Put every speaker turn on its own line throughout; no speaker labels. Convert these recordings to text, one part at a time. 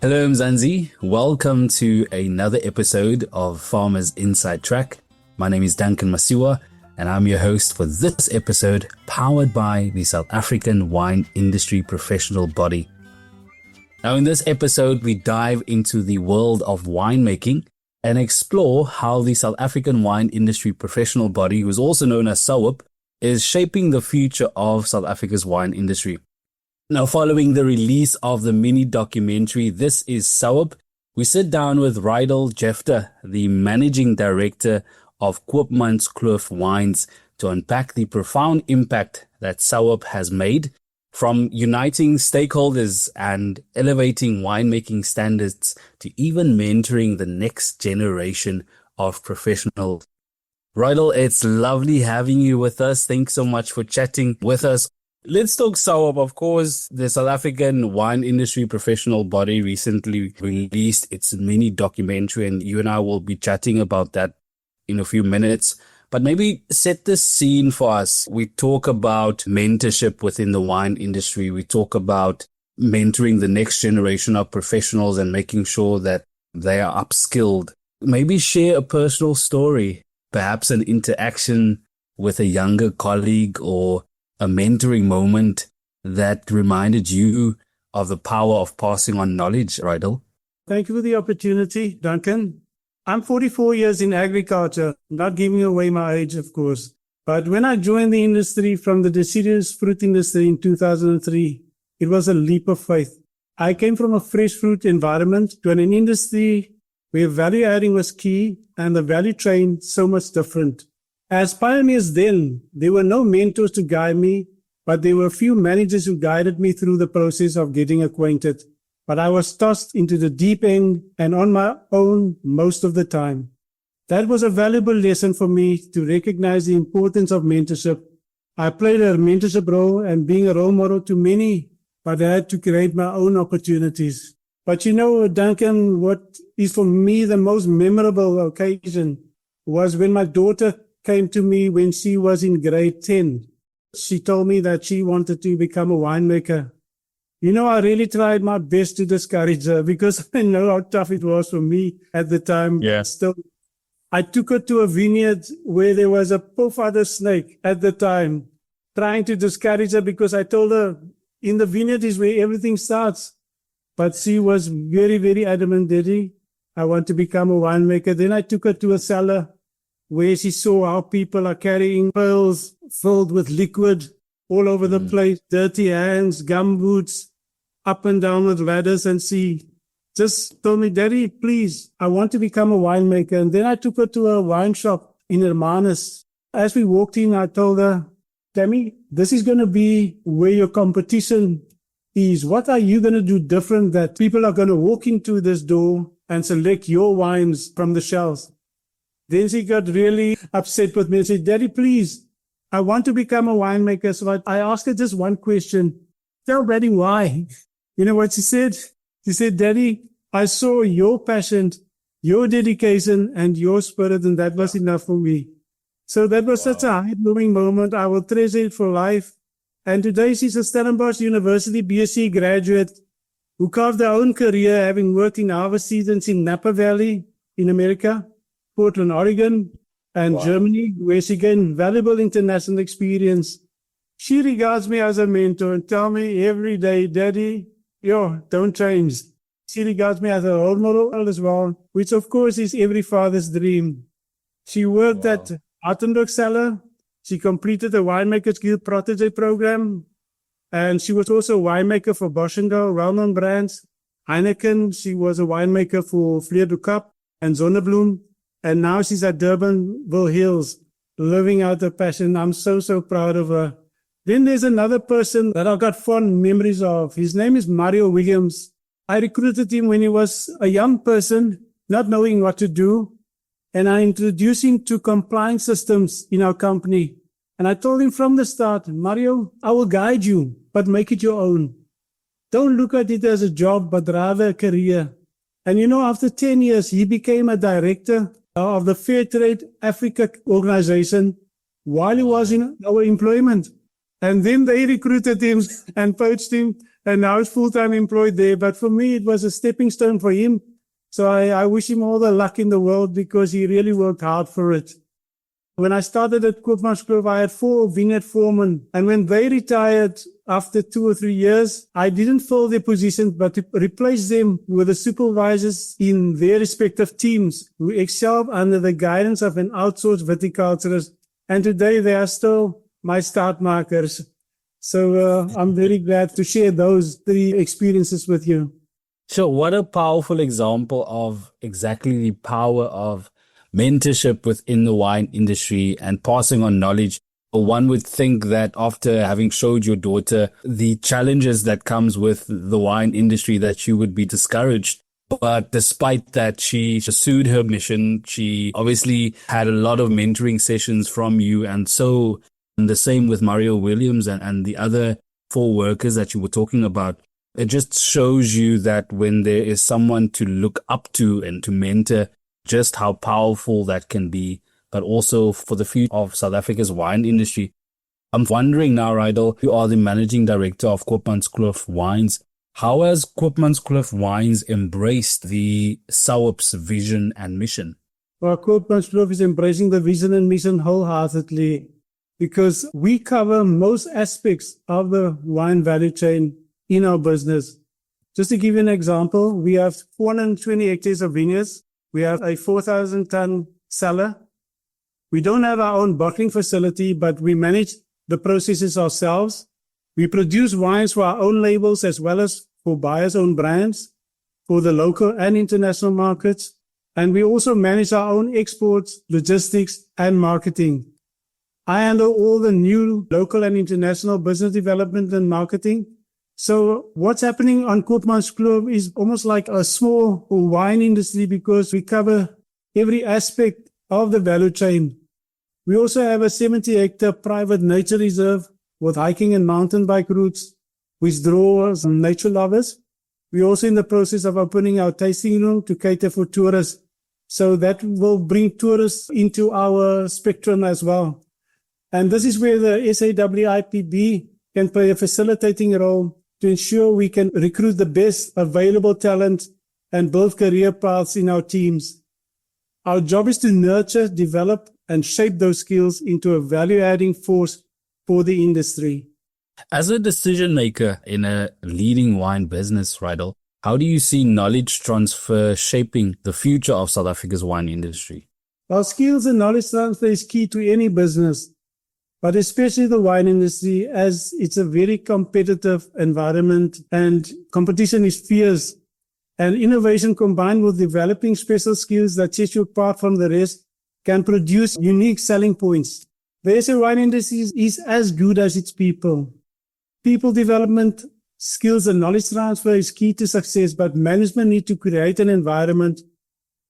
Hello, Mzansi. Welcome to another episode of Farmers Inside Track. My name is Duncan Masiwa, and I'm your host for this episode, powered by the South African Wine Industry Professional Body. Now, in this episode, we dive into the world of winemaking and explore how the South African Wine Industry Professional Body, who is also known as SAWIPB, is shaping the future of South Africa's wine industry. Now, following the release of the mini documentary, This is SAWIPB, we sit down with Rydal Jeftha, the managing director of Koopmanskloof Wines, to unpack the profound impact that SAWIPB has made, from uniting stakeholders and elevating winemaking standards to even mentoring the next generation of professionals. Rydal, it's lovely having you with us. Thanks so much for chatting with us. Let's talk SAWIPB. Of course, the South African Wine Industry Professional Body recently released its mini documentary, and you and I will be chatting about that in a few minutes. But maybe set the scene for us. We talk about mentorship within the wine industry. We talk about mentoring the next generation of professionals and making sure that they are upskilled. Maybe share a personal story, perhaps an interaction with a younger colleague or a mentoring moment that reminded you of the power of passing on knowledge, Rydal.
Thank you for the opportunity, Duncan. I'm 44 years in agriculture, not giving away my age, of course. But when I joined the industry from the deciduous fruit industry in 2003, it was a leap of faith. I came from a fresh fruit environment to an industry where value adding was key and the value chain so much different. As pioneers then, there were no mentors to guide me, but there were a few managers who guided me through the process of getting acquainted. But I was tossed into the deep end and on my own most of the time. That was a valuable lesson for me to recognize the importance of mentorship. I played a mentorship role and being a role model to many, but I had to create my own opportunities. But you know, Duncan, what is for me the most memorable occasion was when my daughter came to me when she was in grade 10. She told me that she wanted to become a winemaker. You know, I really tried my best to discourage her because I know how tough it was for me at the time.
Yeah.
Still, I took her to a vineyard where there was a pofadder snake at the time, trying to discourage her because I told her in the vineyard is where everything starts. But she was very, very adamant, Daddy, I want to become a winemaker. Then I took her to a cellar where she saw how people are carrying pails filled with liquid all over the place, dirty hands, gumboots, up and down with ladders, and she just told me, Daddy, please, I want to become a winemaker. And then I took her to a wine shop in Hermanus. As we walked in, I told her, Tammy, this is going to be where your competition is. What are you going to do different that people are going to walk into this door and select your wines from the shelves? Then she got really upset with me and said, Daddy, please, I want to become a winemaker. So I asked her just one question. Tell Daddy why. You know what she said? She said, Daddy, I saw your passion, your dedication, and your spirit, and that was enough for me. So that was such a heart-warming moment. I will treasure it for life. And today she's a Stellenbosch University BSc graduate who carved her own career, having worked in harvest seasons in Napa Valley in America, Portland, Oregon, and Germany, where she gained valuable international experience. She regards me as a mentor and tells me every day, Daddy, don't change. She regards me as a role model as well, which of course is every father's dream. She worked at Hartenbroek Cellar. She completed the Winemakers Guild Protégé program, and she was also a winemaker for Bosch & Gal, well-known brands. Heineken, she was a winemaker for Fleur du Cap and Zonnebloem. And now she's at Durbanville Hills, living out her passion. I'm so, so proud of her. Then there's another person that I've got fond memories of. His name is Mario Williams. I recruited him when he was a young person, not knowing what to do. And I introduced him to compliance systems in our company. And I told him from the start, Mario, I will guide you, but make it your own. Don't look at it as a job, but rather a career. And you know, after 10 years, he became a director of the Fair Trade Africa organization while he was in our employment. And then they recruited him and poached him and now he's full-time employed there. But for me, it was a stepping stone for him. So I wish him all the luck in the world because he really worked hard for it. When I started at Koopmanskloof, I had 4 vineyard foremen. And when they retired after 2 or 3 years, I didn't fill their positions, but to replace them with the supervisors in their respective teams who excelled under the guidance of an outsourced viticulturist. And today they are still my start markers. So I'm very glad to share those 3 experiences with you.
Sure. What a powerful example of exactly the power of mentorship within the wine industry and passing on knowledge. One would think that after having showed your daughter the challenges that comes with the wine industry that she would be discouraged. But despite that, she pursued her mission. She obviously had a lot of mentoring sessions from you. And so the same with Mario Williams and the other 4 workers that you were talking about. It just shows you that when there is someone to look up to and to mentor, just how powerful that can be, but also for the future of South Africa's wine industry. I'm wondering now, Rydal, you are the managing director of Koopmanskloof Wines. How has Koopmanskloof Wines embraced the SAWIP's vision and mission?
Well, Koopmanskloof is embracing the vision and mission wholeheartedly because we cover most aspects of the wine value chain in our business. Just to give you an example, we have 420 hectares of vineyards. We have a 4,000-ton cellar. We don't have our own bottling facility, but we manage the processes ourselves. We produce wines for our own labels as well as for buyers' own brands, for the local and international markets. And we also manage our own exports, logistics, and marketing. I handle all the new local and international business development and marketing. So what's happening on Koopmanskloof is almost like a small wine industry because we cover every aspect of the value chain. We also have a 70-hectare private nature reserve with hiking and mountain bike routes, which draws nature lovers. We're also in the process of opening our tasting room to cater for tourists. So that will bring tourists into our spectrum as well. And this is where the SAWIPB can play a facilitating role to ensure we can recruit the best available talent and build career paths in our teams. Our job is to nurture, develop, and shape those skills into a value-adding force for the industry.
As a decision maker in a leading wine business, Rydal, how do you see knowledge transfer shaping the future of South Africa's wine industry?
Well, skills and knowledge transfer is key to any business, but especially the wine industry, as it's a very competitive environment and competition is fierce. And innovation combined with developing special skills that set you apart from the rest can produce unique selling points. The SA wine industry is as good as its people. People development, skills and knowledge transfer is key to success, but management need to create an environment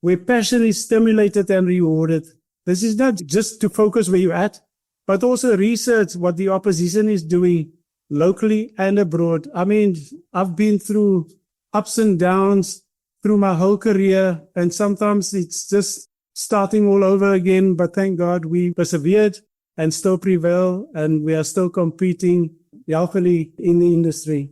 where passion is stimulated and rewarded. This is not just to focus where you're at, but also research what the opposition is doing locally and abroad. I mean, I've been through ups and downs through my whole career, and sometimes it's just starting all over again. But thank God we persevered and still prevail, and we are still competing healthily in the industry.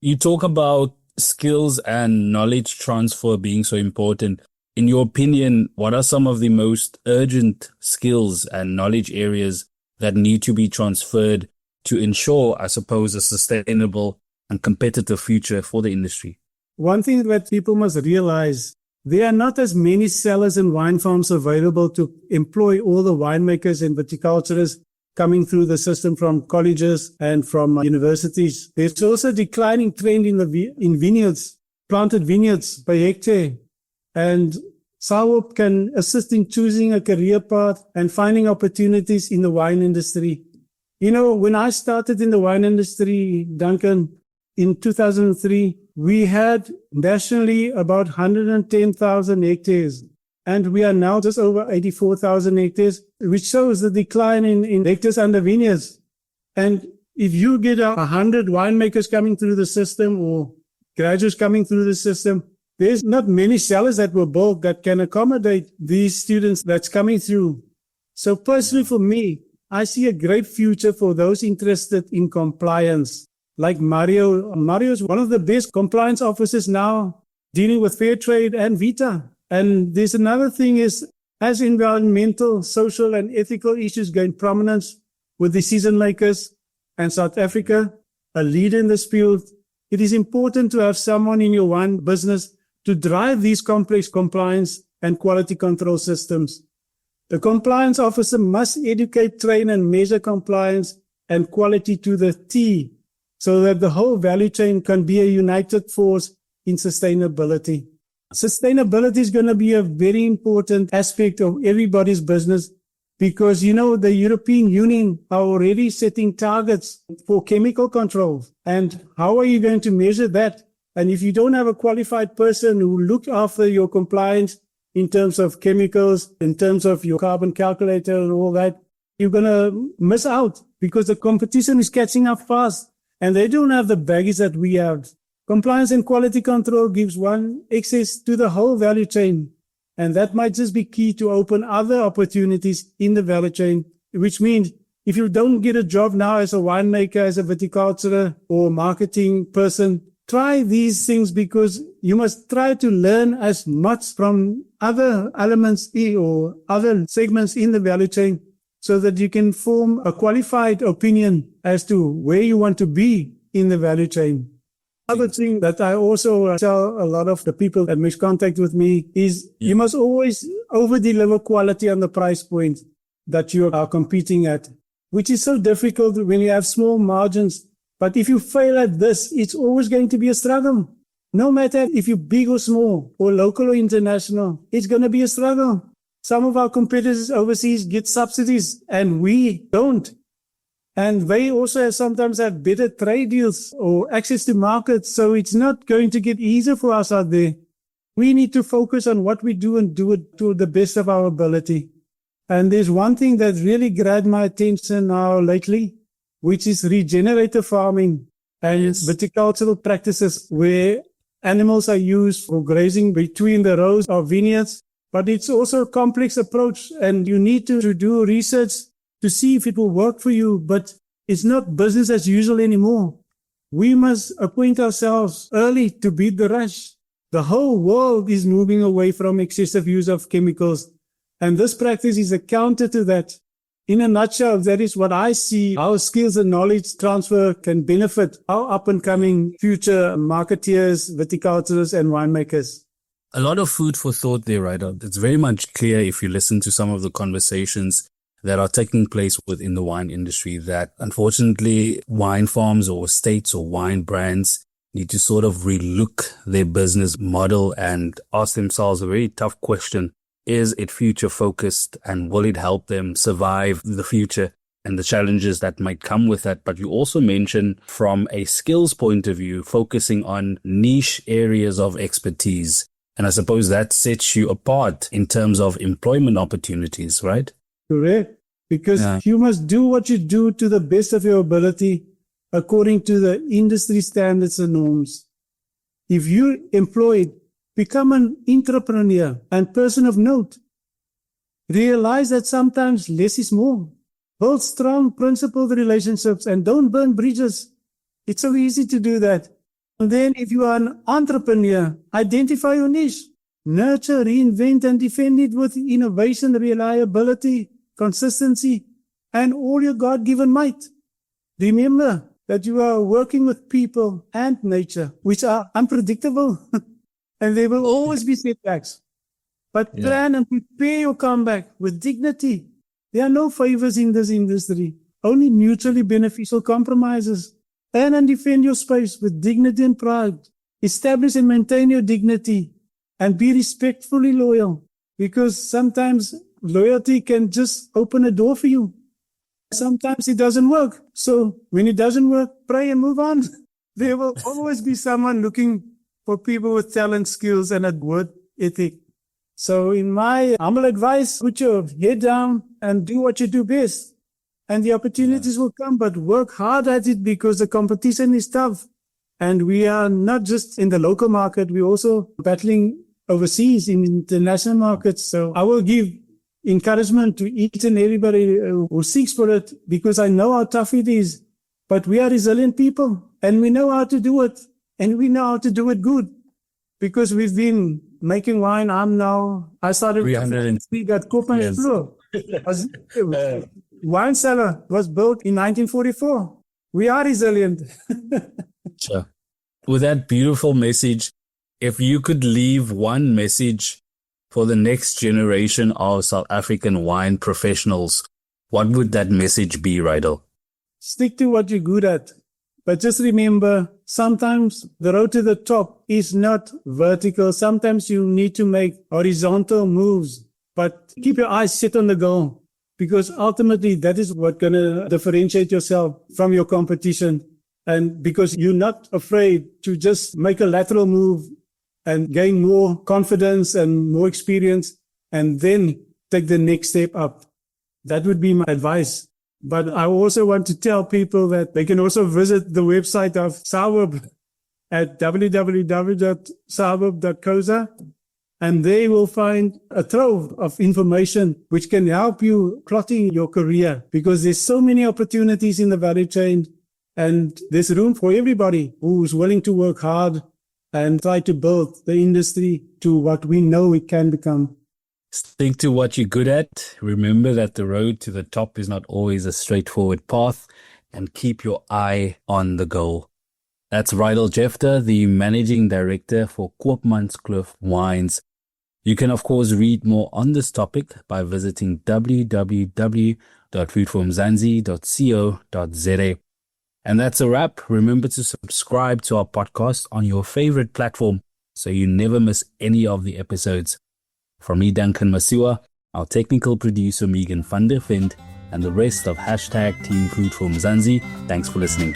You talk about skills and knowledge transfer being so important. In your opinion, what are some of the most urgent skills and knowledge areas that need to be transferred to ensure, I suppose, a sustainable and competitive future for the industry?
One thing that people must realize, there are not as many cellars and wine farms available to employ all the winemakers and viticulturists coming through the system from colleges and from universities. There's also a declining trend in vineyards, planted vineyards per hectare. And SAWIP can assist in choosing a career path and finding opportunities in the wine industry. You know, when I started in the wine industry, Duncan, in 2003, we had nationally about 110,000 hectares. And we are now just over 84,000 hectares, which shows the decline in hectares under vineyards. And if you get 100 winemakers coming through the system or graduates coming through the system, there's not many cellars that were built that can accommodate these students that's coming through. So personally for me, I see a great future for those interested in compliance. like Mario. Mario is one of the best compliance officers now dealing with fair trade and Vita. And there's another thing is, as environmental, social, and ethical issues gain prominence with decision makers and South Africa, a leader in this field, it is important to have someone in your wine business to drive these complex compliance and quality control systems. The compliance officer must educate, train, and measure compliance and quality to the T so that the whole value chain can be a united force in sustainability. Sustainability is going to be a very important aspect of everybody's business because, the European Union are already setting targets for chemical control. And how are you going to measure that? And if you don't have a qualified person who look after your compliance in terms of chemicals, in terms of your carbon calculator and all that, you're going to miss out because the competition is catching up fast and they don't have the baggage that we have. Compliance and quality control gives one access to the whole value chain. And that might just be key to open other opportunities in the value chain, which means if you don't get a job now as a winemaker, as a viticulturer or marketing person, try these things because you must try to learn as much from other elements or other segments in the value chain so that you can form a qualified opinion as to where you want to be in the value chain. Other thing that I also tell a lot of the people that make contact with me is you must always over-deliver quality on the price point that you are competing at, which is so difficult when you have small margins. But if you fail at this, it's always going to be a struggle. No matter if you're big or small or local or international, it's going to be a struggle. Some of our competitors overseas get subsidies and we don't. And they also sometimes have better trade deals or access to markets. So it's not going to get easier for us out there. We need to focus on what we do and do it to the best of our ability. And there's one thing that really grabbed my attention now lately, which is regenerative farming and viticultural practices where animals are used for grazing between the rows of vineyards. But it's also a complex approach and you need to do research to see if it will work for you, but it's not business as usual anymore. We must acquaint ourselves early to beat the rush. The whole world is moving away from excessive use of chemicals, and this practice is a counter to that. In a nutshell, that is what I see how skills and knowledge transfer can benefit our up-and-coming future marketeers, viticulturists, and winemakers.
A lot of food for thought there, Rydal. It's very much clear if you listen to some of the conversations that are taking place within the wine industry that unfortunately wine farms or estates or wine brands need to sort of relook their business model and ask themselves a very tough question. Is it future focused and will it help them survive the future and the challenges that might come with that? But you also mentioned from a skills point of view, focusing on niche areas of expertise. And I suppose that sets you apart in terms of employment opportunities, right?
Correct. Because you must do what you do to the best of your ability according to the industry standards and norms. If you're employed, become an entrepreneur and person of note. Realize that sometimes less is more. Build strong, principled relationships and don't burn bridges. It's so easy to do that. And then if you are an entrepreneur, identify your niche. Nurture, reinvent, and defend it with innovation, reliability, consistency, and all your God-given might. Remember that you are working with people and nature, which are unpredictable, and there will always be setbacks. But plan and prepare your comeback with dignity. There are no favors in this industry, only mutually beneficial compromises. Earn and defend your space with dignity and pride. Establish and maintain your dignity and be respectfully loyal, because sometimes loyalty can just open a door for you. Sometimes it doesn't work. So when it doesn't work, pray and move on. There will always be someone looking for people with talent, skills, and a work ethic. So in my humble advice, put your head down and do what you do best. And the opportunities will come, but work hard at it because the competition is tough. And we are not just in the local market, we're also battling overseas in international markets. So I will give encouragement to each and everybody who seeks for it because I know how tough it is. But we are resilient people. and we know how to do it, and we know how to do it good because we've been making wine. I started
300
we got Koopmanskloof. Wine cellar was built in 1944. We are resilient.
Sure. With that beautiful message, if you could leave one message for the next generation of South African wine professionals, what would that message be, Rydal?
Stick to what you're good at. But just remember, sometimes the road to the top is not vertical. Sometimes you need to make horizontal moves, but keep your eyes set on the goal, because ultimately that is what's going to differentiate yourself from your competition. And because you're not afraid to just make a lateral move and gain more confidence and more experience, and then take the next step up. That would be my advice. But I also want to tell people that they can also visit the website of SAWIPB at www.sawipb.co.za, and they will find a trove of information which can help you plotting your career, because there's so many opportunities in the value chain, and there's room for everybody who's willing to work hard and try to build the industry to what we know it can become.
Stick to what you're good at. Remember that the road to the top is not always a straightforward path, and keep your eye on the goal. That's Rydal Jeftha, the Managing Director for Koopmanskloof Wines. You can, of course, read more on this topic by visiting www.foodformzansi.co.za. And that's a wrap. Remember to subscribe to our podcast on your favorite platform so you never miss any of the episodes. From me, Duncan Masiwa, our technical producer, Megan van der Vent, and the rest of #Team Food for Mzansi, thanks for listening.